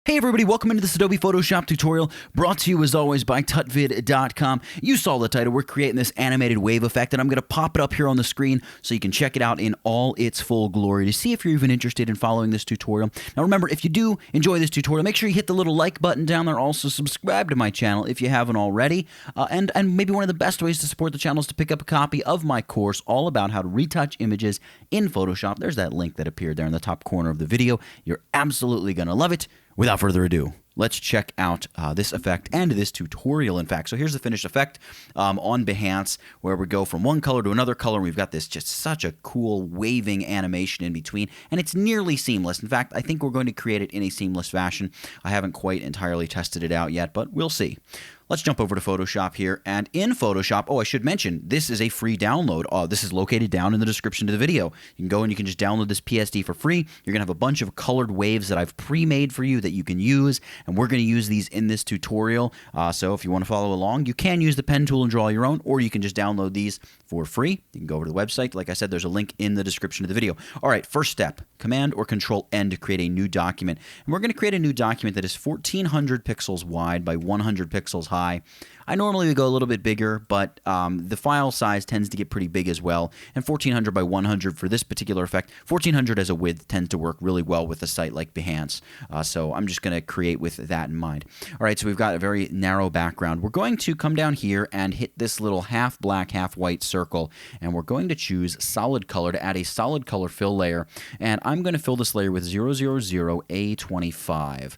Hey everybody, welcome into this Adobe Photoshop tutorial brought to you as always by tutvid.com. You saw the title, we're creating this animated wave effect and I'm going to pop it up here on the screen so you can check it out in all its full glory to see if you're even interested in following this tutorial. Now remember, if you do enjoy this tutorial, make sure you hit the little like button down there. Also subscribe to my channel if you haven't already. And maybe one of the best ways to support the channel is to pick up a copy of my course all about how to retouch images in Photoshop. There's that link that appeared there in the top corner of the video. You're absolutely going to love it. Without further ado, let's check out this effect and this tutorial, in fact. So here's the finished effect on Behance, where we go from one color to another color. We've got this just such a cool waving animation in between, and it's nearly seamless. In fact, I think we're going to create it in a seamless fashion. I haven't quite entirely tested it out yet, but we'll see. Let's jump over to Photoshop here, and in Photoshop, oh, I should mention, this is a free download. This is located down in the description of the video. You can go and you can just download this PSD for free. You're going to have a bunch of colored waves that I've pre-made for you that you can use, and we're going to use these in this tutorial. So if you want to follow along, you can use the pen tool and draw your own, or you can just download these for free. You can go over to the website. Like I said, there's a link in the description of the video. All right, first step, Command or Control N to create a new document. And we're going to create a new document that is 1400 pixels wide by 100 pixels high. I normally would go a little bit bigger, but the file size tends to get pretty big as well. And 1400 by 100 for this particular effect, 1400 as a width tends to work really well with a site like Behance. So I'm just going to create with that in mind. All right, so we've got a very narrow background. We're going to come down here and hit this little half black, half white circle. And we're going to choose solid color to add a solid color fill layer. And I'm going to fill this layer with 000A25.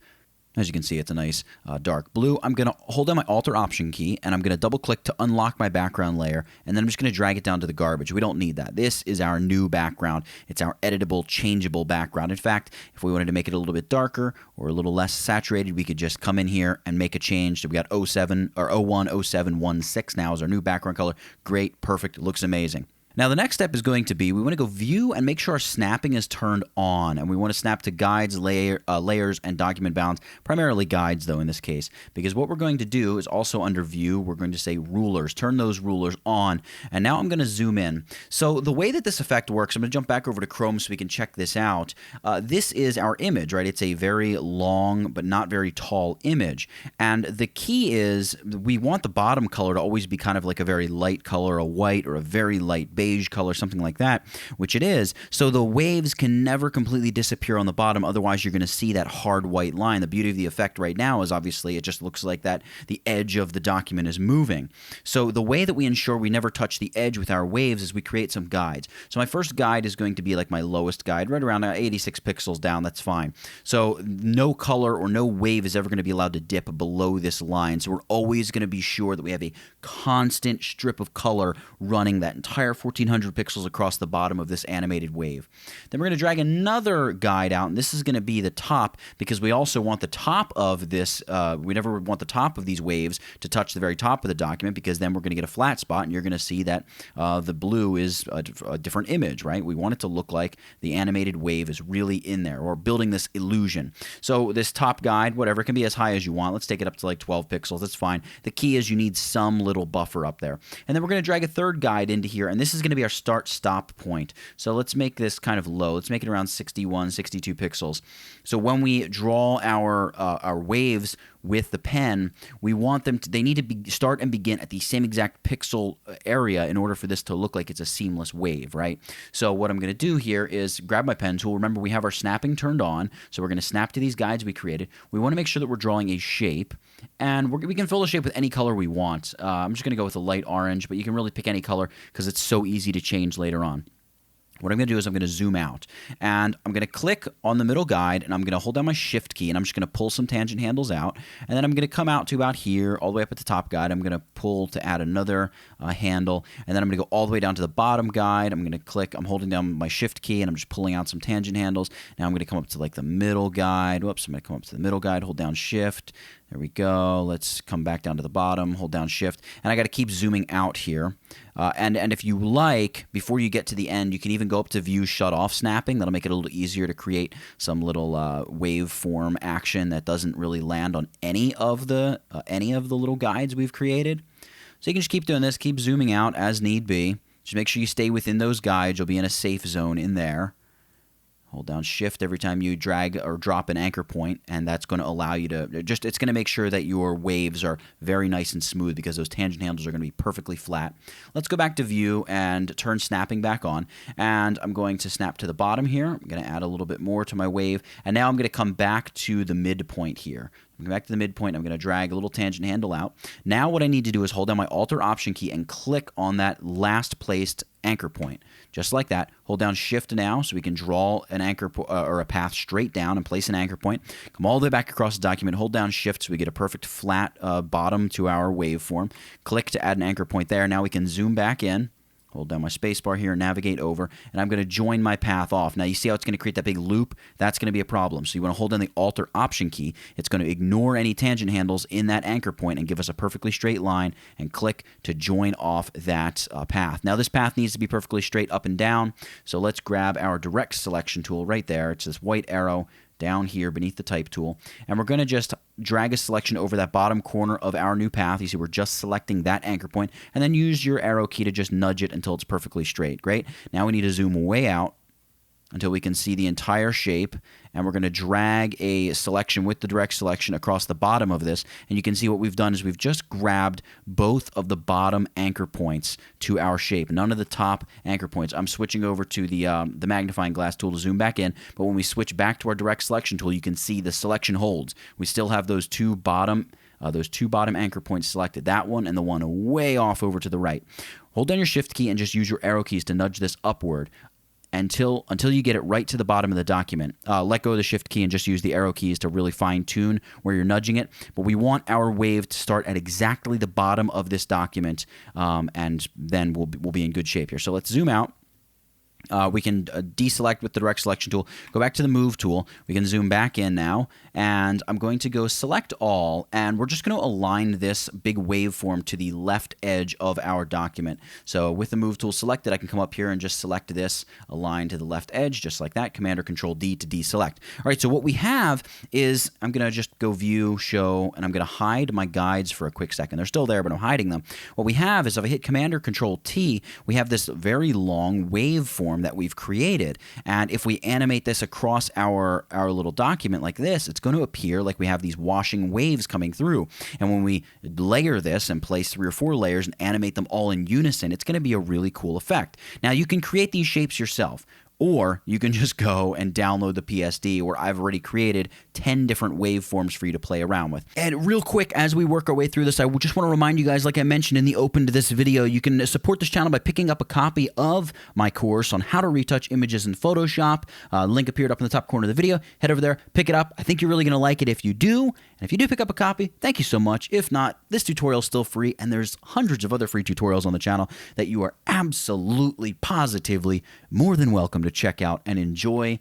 As you can see, it's a nice dark blue. I'm going to hold down my Alt or Option key, and I'm going to double-click to unlock my background layer, and then I'm just going to drag it down to the garbage. We don't need that. This is our new background. It's our editable, changeable background. In fact, if we wanted to make it a little bit darker or a little less saturated, we could just come in here and make a change. So we got 07 or 010716 now as our new background color. Great, perfect, looks amazing. Now, the next step is going to be we want to go View and make sure our snapping is turned on. And we want to snap to guides, layers, and document bounds. Primarily guides, though, in this case. Because what we're going to do is also under View, we're going to say Rulers. Turn those rulers on. And now I'm going to zoom in. So the way that this effect works, I'm going to jump back over to Chrome so we can check this out. This is our image, right? It's a very long but not very tall image. And the key is we want the bottom color to always be kind of like a very light color, a white or a very light beige color, something like that, which it is. So the waves can never completely disappear on the bottom. Otherwise, you're going to see that hard white line. The beauty of the effect right now is obviously it just looks like that the edge of the document is moving. So the way that we ensure we never touch the edge with our waves is we create some guides. So my first guide is going to be like my lowest guide, right around 86 pixels down. That's fine. So no color or no wave is ever going to be allowed to dip below this line. So we're always going to be sure that we have a constant strip of color running that entire 1400 pixels across the bottom of this animated wave. Then we're going to drag another guide out, and this is going to be the top because we also want the top of this, we never want the top of these waves to touch the very top of the document because then we're going to get a flat spot and you're going to see that the blue is a different image, right? We want it to look like the animated wave is really in there or building this illusion. So this top guide, whatever, it can be as high as you want. Let's take it up to like 12 pixels. That's fine. The key is you need some little buffer up there. And then we're going to drag a third guide into here, and this is going to be our start-stop point. So let's make this kind of low. Let's make it around 61, 62 pixels. So when we draw our waves with the pen, we want them to, they need to start and begin at the same exact pixel area in order for this to look like it's a seamless wave, right? So what I'm going to do here is grab my pen tool. Remember, we have our snapping turned on, so we're going to snap to these guides we created. We want to make sure that we're drawing a shape, and we can fill the shape with any color we want. I'm just going to go with a light orange, but you can really pick any color because it's so easy to change later on. What I'm going to do is I'm going to zoom out, and I'm going to click on the middle guide, and I'm going to hold down my Shift key, and I'm just going to pull some tangent handles out, and then I'm going to come out to about here, all the way up at the top guide. I'm going to pull to add another handle, and then I'm going to go all the way down to the bottom guide. I'm going to click, I'm holding down my Shift key, and I'm just pulling out some tangent handles. Now I'm going to come up to like the middle guide. Whoops, I'm going to come up to the middle guide, hold down Shift. There we go. Let's come back down to the bottom, hold down Shift, and I got to keep zooming out here. And if you like, before you get to the end, you can even go up to View Shut Off Snapping. That'll make it a little easier to create some little waveform action that doesn't really land on any of the little guides we've created. So you can just keep doing this, keep zooming out as need be. Just make sure you stay within those guides. You'll be in a safe zone in there. Hold down Shift every time you drag or drop an anchor point, and that's going to allow you to it's going to make sure that your waves are very nice and smooth because those tangent handles are going to be perfectly flat. Let's go back to view and turn snapping back on, and I'm going to snap to the bottom here. I'm going to add a little bit more to my wave, and now I'm going to come back to the midpoint here. I'm going back to the midpoint. I'm going to drag a little tangent handle out. Now what I need to do is hold down my Alt Option key and click on that last placed anchor point. Just like that. Hold down Shift now so we can draw an anchor or a path straight down and place an anchor point. Come all the way back across the document. Hold down Shift so we get a perfect flat bottom to our waveform. Click to add an anchor point there. Now we can zoom back in. Hold down my spacebar here, navigate over, and I'm going to join my path off. Now, you see how it's going to create that big loop? That's going to be a problem. So you want to hold down the Alt Option key. It's going to ignore any tangent handles in that anchor point and give us a perfectly straight line, and click to join off that path. Now, this path needs to be perfectly straight up and down, so let's grab our Direct Selection tool right there. It's this white arrow down here beneath the Type tool, and we're going to just drag a selection over that bottom corner of our new path. You see we're just selecting that anchor point, and then use your arrow key to just nudge it until it's perfectly straight. Great. Now we need to zoom way out until we can see the entire shape, and we're going to drag a selection with the direct selection across the bottom of this, and you can see what we've done is we've just grabbed both of the bottom anchor points to our shape, none of the top anchor points. I'm switching over to the magnifying glass tool to zoom back in, but when we switch back to our direct selection tool, you can see the selection holds. We still have those two bottom anchor points selected, that one and the one way off over to the right. Hold down your Shift key and just use your arrow keys to nudge this upward until you get it right to the bottom of the document. Let go of the Shift key and just use the arrow keys to really fine-tune where you're nudging it. But we want our wave to start at exactly the bottom of this document, and then we'll be in good shape here. So let's zoom out. We can deselect with the direct selection tool, go back to the move tool, we can zoom back in now, and I'm going to go select all, and we're just going to align this big waveform to the left edge of our document. So with the move tool selected, I can come up here and just select this, align to the left edge, just like that, Command or Control D to deselect. All right, so what we have is, I'm going to just go view, show, and I'm going to hide my guides for a quick second. They're still there, but I'm hiding them. What we have is if I hit Command or Control T, we have this very long waveform that we've created, and if we animate this across our little document like this, it's going to appear like we have these washing waves coming through. And when we layer this and place 3 or 4 layers and animate them all in unison, it's going to be a really cool effect. Now you can create these shapes yourself, or you can just go and download the PSD, where I've already created 10 different waveforms for you to play around with. And real quick, as we work our way through this, I just want to remind you guys, like I mentioned in the open to this video, you can support this channel by picking up a copy of my course on how to retouch images in Photoshop. Link appeared up in the top corner of the video. Head over there, pick it up. I think you're really going to like it if you do. And if you do pick up a copy, thank you so much. If not, this tutorial is still free, and there's hundreds of other free tutorials on the channel that you are absolutely, positively more than welcome to check out and enjoy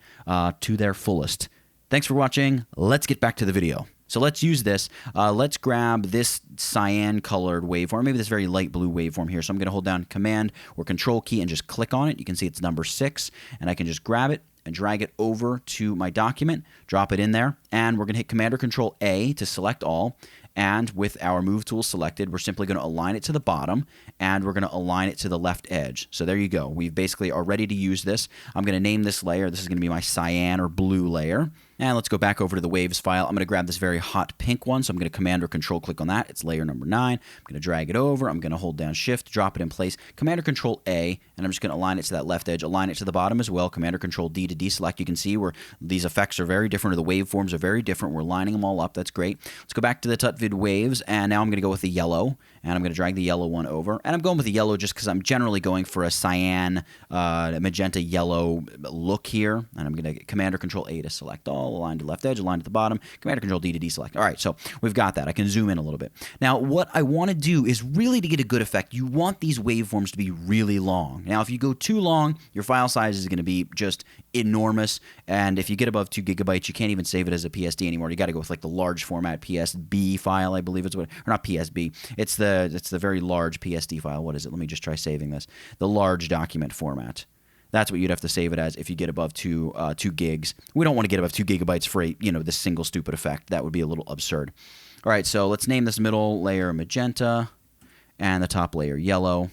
to their fullest. Thanks for watching. Let's get back to the video. So let's use this. Let's grab this cyan colored waveform, maybe this very light blue waveform here. So I'm going to hold down Command or Control key and just click on it. You can see it's number 6, and I can just grab it and drag it over to my document, drop it in there, and we're going to hit Command or Control A to select all. And with our move tool selected, we're simply going to align it to the bottom, and we're going to align it to the left edge. So there you go. We basically are ready to use this. I'm going to name this layer. This is going to be my cyan or blue layer. And let's go back over to the waves file. I'm going to grab this very hot pink one, so I'm going to Command or Control click on that. It's layer number 9. I'm going to drag it over. I'm going to hold down Shift, drop it in place, Command or Control A, and I'm just going to align it to that left edge, align it to the bottom as well, Command or Control D to deselect. You can see where these effects are very different, or the waveforms are very different. We're lining them all up. That's great. Let's go back to the Tutvid waves, and now I'm going to go with the yellow, and I'm going to drag the yellow one over. And I'm going with the yellow just because I'm generally going for a cyan, magenta yellow look here. And I'm going to Command or Control A to select all, align to left edge, align at the bottom, Command or Control D to deselect. All right, so we've got that. I can zoom in a little bit. Now, what I want to do is really to get a good effect, you want these waveforms to be really long. Now, if you go too long, your file size is going to be just enormous, and if you get above 2 gigabytes, you can't even save it as a PSD anymore. You got to go with like the large format PSB file, I believe it's what, or not PSB. It's the very large PSD file. What is it? Let me just try saving this. The large document format. That's what you'd have to save it as if you get above 2 gigs. We don't want to get above 2 gigabytes for this single stupid effect. That would be a little absurd. All right, so let's name this middle layer magenta and the top layer yellow.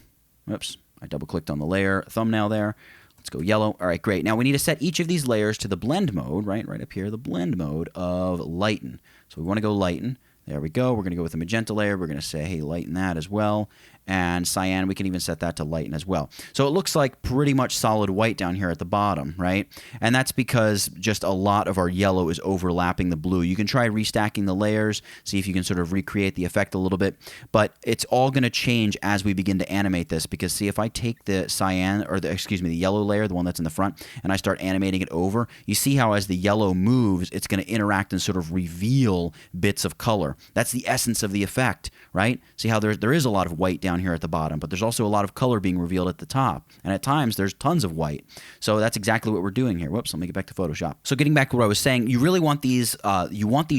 Oops, I double-clicked on the layer thumbnail there. Let's go yellow. All right, great. Now we need to set each of these layers to the blend mode, right up here, the blend mode of lighten. So we want to go lighten. There we go. We're going to go with the magenta layer. We're going to say, hey, lighten that as well. And cyan, we can even set that to lighten as well. So it looks like pretty much solid white down here at the bottom, right? And that's because just a lot of our yellow is overlapping the blue. You can try restacking the layers, see if you can sort of recreate the effect a little bit, but it's all going to change as we begin to animate this, because see, if I take the cyan, or the yellow layer, the one that's in the front, and I start animating it over, you see how as the yellow moves, it's going to interact and sort of reveal bits of color. That's the essence of the effect, right? See how there is a lot of white down here at the bottom, but there's also a lot of color being revealed at the top, and at times there's tons of white. So that's exactly what we're doing here. Whoops, let me get back to Photoshop. So getting back to what I was saying, you really want these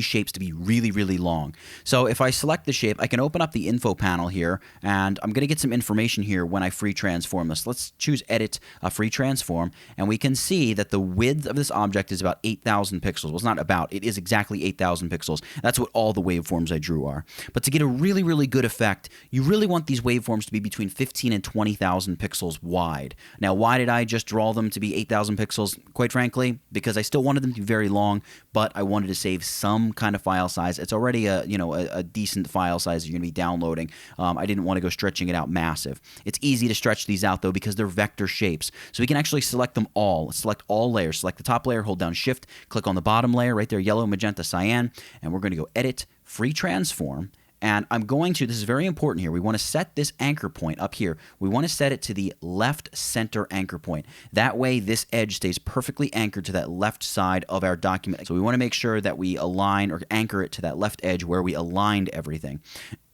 shapes to be really, really long. So if I select the shape, I can open up the info panel here, and I'm going to get some information here when I free transform this. Let's choose edit free transform, and we can see that the width of this object is about 8,000 pixels. Well, it's not about, it is exactly 8,000 pixels. That's what all the waveforms I drew are. But to get a really, really good effect, you really want these waveforms to be between 15 and 20,000 pixels wide. Now, why did I just draw them to be 8,000 pixels? Quite frankly, because I still wanted them to be very long, but I wanted to save some kind of file size. It's already a decent file size that you're going to be downloading. I didn't want to go stretching it out massive. It's easy to stretch these out, though, because they're vector shapes. So we can actually select them all. Select all layers. Select the top layer, hold down Shift, click on the bottom layer right there, yellow, magenta, cyan, and we're going to go Edit, Free Transform. And I'm going to, this is very important here, we want to set this anchor point up here. We want to set it to the left center anchor point. That way this edge stays perfectly anchored to that left side of our document. So we want to make sure that we align or anchor it to that left edge where we aligned everything.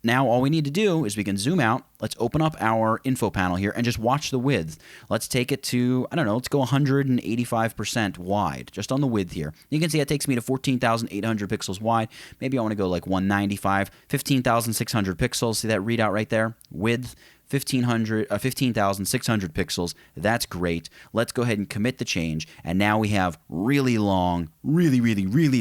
Now all we need to do is we can zoom out. Let's open up our info panel here and just watch the width. Let's take it to, I don't know, let's go 185% wide, just on the width here. You can see it takes me to 14,800 pixels wide. Maybe I want to go like 195, 15,600 pixels. See that readout right there? Width. 15,600 pixels. That's great. Let's go ahead and commit the change. And now we have really long, really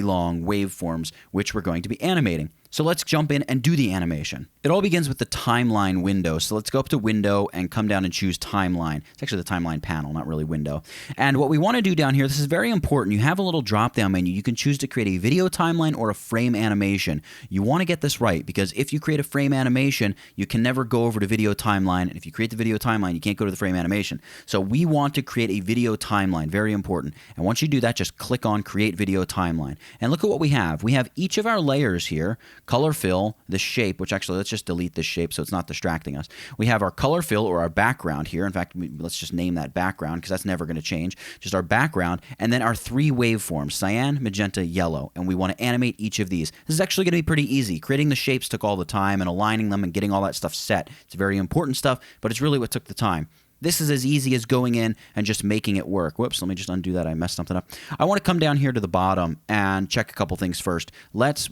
long waveforms, which we're going to be animating. So let's jump in and do the animation. It all begins with the timeline window. So let's go up to window and come down and choose timeline. It's actually the timeline panel, not really window. And what we want to do down here, this is very important. You have a little drop down menu. You can choose to create a video timeline or a frame animation. You want to get this right, because if you create a frame animation, you can never go over to video timeline. And if you create the video timeline, you can't go to the frame animation. So we want to create a video timeline, very important. And once you do that, just click on create video timeline. And look at what we have. We have each of our layers here. Color fill, the shape, which actually, let's just delete this shape so it's not distracting us. We have our color fill or our background here. In fact, let's just name that background, because that's never going to change. Just our background, and then our three waveforms, cyan, magenta, yellow, and we want to animate each of these. This is actually going to be pretty easy. Creating the shapes took all the time, and aligning them and getting all that stuff set. It's very important stuff, but it's really what took the time. This is as easy as going in and just making it work. Whoops, let me just undo that. I messed something up. I want to come down here to the bottom and check a couple things first. Let's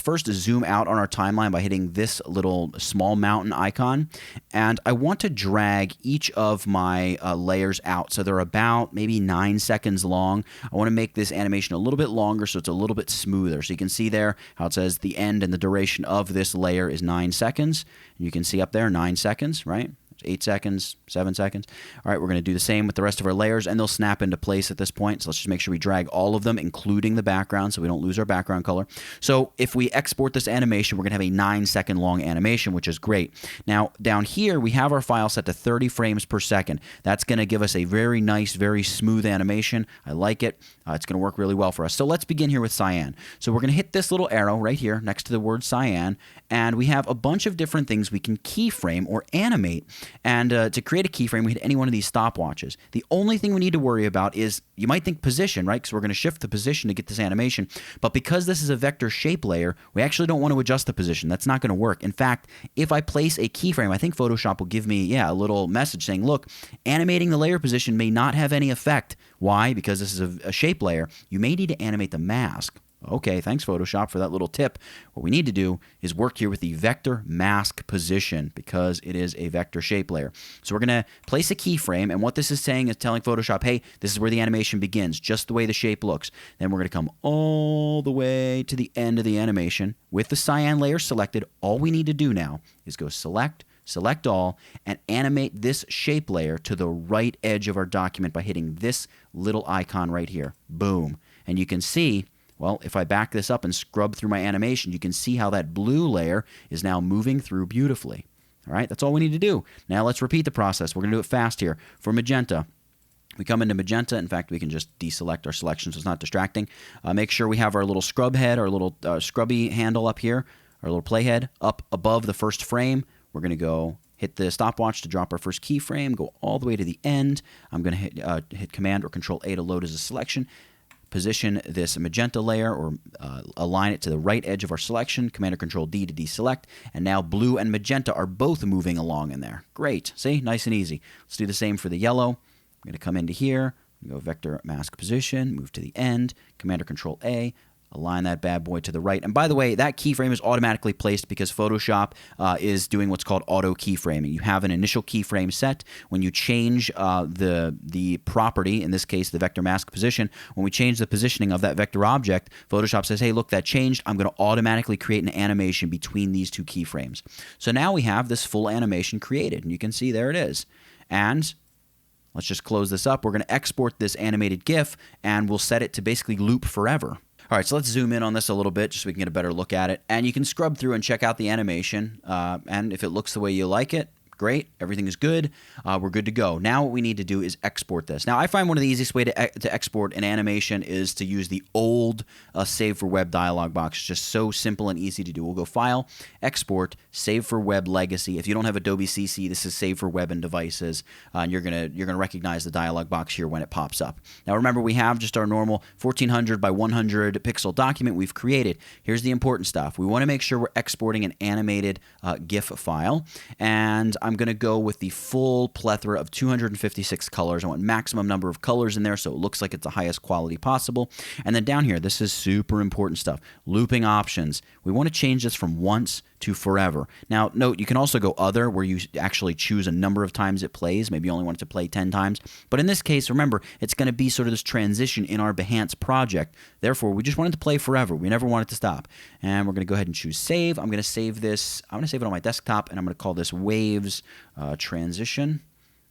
first zoom out on our timeline by hitting this little small mountain icon. And I want to drag each of my layers out. So they're about maybe 9 seconds long. I want to make this animation a little bit longer so it's a little bit smoother. So you can see there how it says the end and the duration of this layer is 9 seconds. You can see up there 9 seconds, right? 8 seconds, 7 seconds. All right, we're going to do the same with the rest of our layers, and they'll snap into place at this point. So let's just make sure we drag all of them, including the background, so we don't lose our background color. So if we export this animation, we're going to have a 9-second long animation, which is great. Now, down here, we have our file set to 30 frames per second. That's going to give us a very nice, very smooth animation. I like it. It's going to work really well for us. So let's begin here with cyan. So we're going to hit this little arrow right here next to the word cyan, and we have a bunch of different things we can keyframe or animate. And to create a keyframe, we hit any one of these stopwatches. The only thing we need to worry about is, you might think position, right? Because we're going to shift the position to get this animation. But because this is a vector shape layer, we actually don't want to adjust the position. That's not going to work. In fact, if I place a keyframe, I think Photoshop will give me, a little message saying, look, animating the layer position may not have any effect. Why? Because this is a shape layer. You may need to animate the mask. Okay, thanks Photoshop for that little tip. What we need to do is work here with the vector mask position, because it is a vector shape layer. So we're going to place a keyframe, and what this is saying is telling Photoshop, hey, this is where the animation begins, just the way the shape looks. Then we're going to come all the way to the end of the animation. With the cyan layer selected, all we need to do now is go select, select all, and animate this shape layer to the right edge of our document by hitting this little icon right here. Boom. And you can see, well, if I back this up and scrub through my animation, you can see how that blue layer is now moving through beautifully. All right, that's all we need to do. Now let's repeat the process. We're going to do it fast here. For magenta, we come into magenta. In fact, we can just deselect our selection so it's not distracting. Make sure we have our little scrub head, our little scrubby handle up here, our little playhead up above the first frame. We're going to go hit the stopwatch to drop our first keyframe, go all the way to the end. I'm going to hit Command or Control A to load as a selection. Position this magenta layer or align it to the right edge of our selection, Command or Control D to deselect, and now blue and magenta are both moving along in there. Great. See? Nice and easy. Let's do the same for the yellow. I'm going to come into here, go vector mask position, move to the end, Command or Control A, align that bad boy to the right. And by the way, that keyframe is automatically placed because Photoshop is doing what's called auto keyframing. You have an initial keyframe set. When you change the property, in this case the vector mask position, when we change the positioning of that vector object, Photoshop says, hey, look, that changed. I'm going to automatically create an animation between these two keyframes. So now we have this full animation created, and you can see there it is. And let's just close this up. We're going to export this animated GIF, and we'll set it to basically loop forever. All right, so let's zoom in on this a little bit just so we can get a better look at it. And you can scrub through and check out the animation. And if it looks the way you like it, great. Everything is good. We're good to go. Now what we need to do is export this. Now I find one of the easiest way to export an animation is to use the old Save for Web dialog box. It's just so simple and easy to do. We'll go File, Export, Save for Web Legacy. If you don't have Adobe CC, this is Save for Web and Devices. And you're gonna recognize the dialog box here when it pops up. Now remember, we have just our normal 1400 by 100 pixel document we've created. Here's the important stuff. We want to make sure we're exporting an animated GIF file, and I'm going to go with the full plethora of 256 colors. I want maximum number of colors in there so it looks like it's the highest quality possible. And then down here, this is super important stuff. Looping options. We want to change this from once to forever. Now, note, you can also go other, where you actually choose a number of times it plays. Maybe you only want it to play 10 times. But in this case, remember, it's going to be sort of this transition in our Behance project. Therefore, we just want it to play forever. We never want it to stop. And we're going to go ahead and choose Save. I'm going to save this. I'm going to save it on my desktop, and I'm going to call this Waves Transition.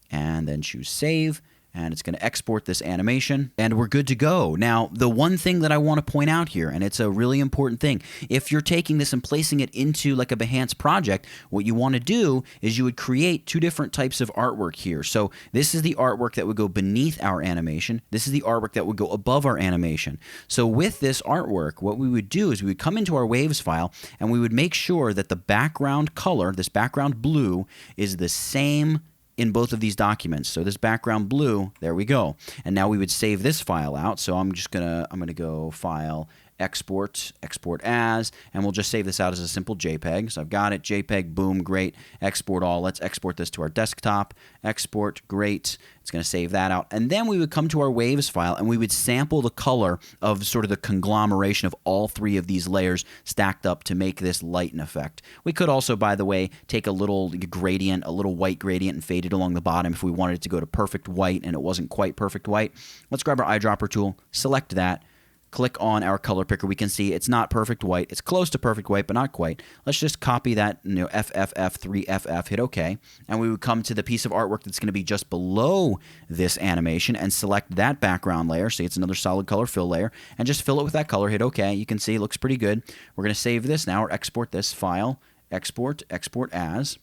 And then choose Save. And it's going to export this animation, and we're good to go. Now, the one thing that I want to point out here, and it's a really important thing, if you're taking this and placing it into like a Behance project, what you want to do is you would create two different types of artwork here. So this is the artwork that would go beneath our animation. This is the artwork that would go above our animation. So with this artwork, what we would do is we would come into our waves file, and we would make sure that the background color, this background blue, is the same in both of these documents. So this background blue, there we go. And now we would save this file out. So I'm gonna go File, Export, Export As, and we'll just save this out as a simple JPEG. So I've got it, JPEG, boom, great. Export all. Let's export this to our desktop. Export, great. It's going to save that out. And then we would come to our waves file, and we would sample the color of sort of the conglomeration of all three of these layers stacked up to make this lighten effect. We could also, by the way, take a little gradient, a little white gradient, and fade it along the bottom if we wanted it to go to perfect white and it wasn't quite perfect white. Let's grab our eyedropper tool, select that, click on our color picker. We can see it's not perfect white. It's close to perfect white, but not quite. Let's just copy that, FFF3FF, hit OK, and we would come to the piece of artwork that's going to be just below this animation and select that background layer. See, it's another solid color fill layer, and just fill it with that color, hit OK. You can see it looks pretty good. We're going to save this now, or export this file, Export, Export As,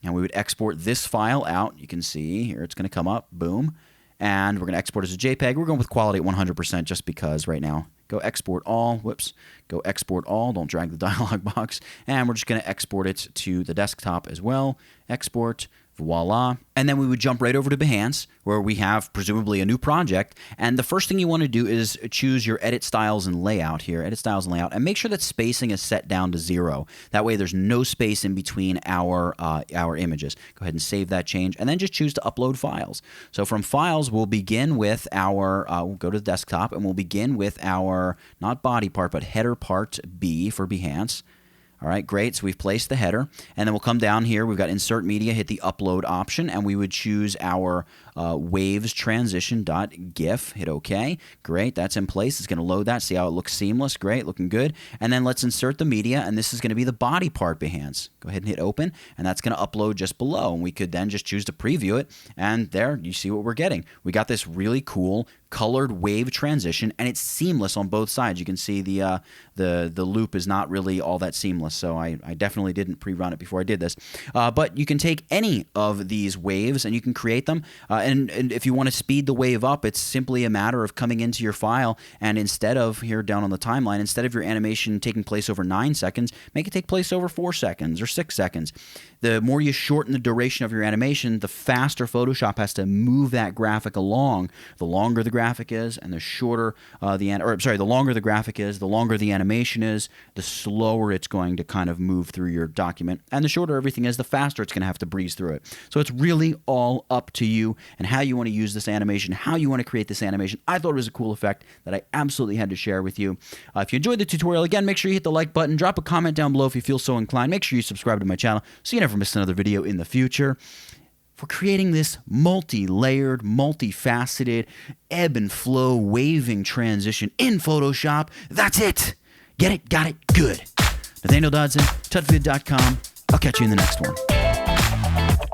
and we would export this file out. You can see here it's going to come up, boom. And we're going to export as a JPEG. We're going with quality at 100% just because right now. Go export all. Whoops. Go export all. Don't drag the dialog box. And we're just going to export it to the desktop as well. Export. Voila. And then we would jump right over to Behance, where we have presumably a new project. And the first thing you want to do is choose your Edit Styles and Layout here. Edit Styles and Layout. And make sure that spacing is set down to 0. That way there's no space in between our images. Go ahead and save that change. And then just choose to upload files. So from Files, we'll begin with our, we'll go to the desktop, and we'll begin with our, not body part, but header part B for Behance. All right, great. So we've placed the header, and then we'll come down here. We've got Insert Media, hit the Upload option, and we would choose our waves transition.gif. Hit OK. Great. That's in place. It's going to load that. See how it looks seamless. Great. Looking good. And then let's insert the media, and this is going to be the body part Behance. Go ahead and hit open, and that's going to upload just below. And we could then just choose to preview it, and there you see what we're getting. We got this really cool colored wave transition, and it's seamless on both sides. You can see the loop is not really all that seamless, so I definitely didn't pre-run it before I did this. But you can take any of these waves and you can create them, and if you want to speed the wave up, it's simply a matter of coming into your file, and instead of here down on the timeline, instead of your animation taking place over 9 seconds, make it take place over 4 seconds or 6 seconds. The more you shorten the duration of your animation, the faster Photoshop has to move that graphic along. The longer the graphic is, and the shorter the longer the graphic is, the longer the animation is, the slower it's going to kind of move through your document. And the shorter everything is, the faster it's going to have to breeze through it. So it's really all up to you and how you want to use this animation, how you want to create this animation. I thought it was a cool effect that I absolutely had to share with you. If you enjoyed the tutorial, again, make sure you hit the like button, drop a comment down below if you feel so inclined. Make sure you subscribe to my channel so you never miss another video in the future. For creating this multi-layered, multifaceted, ebb and flow waving transition in Photoshop, that's it. Get it? Got it? Good. Nathaniel Dodson, tutvid.com. I'll catch you in the next one.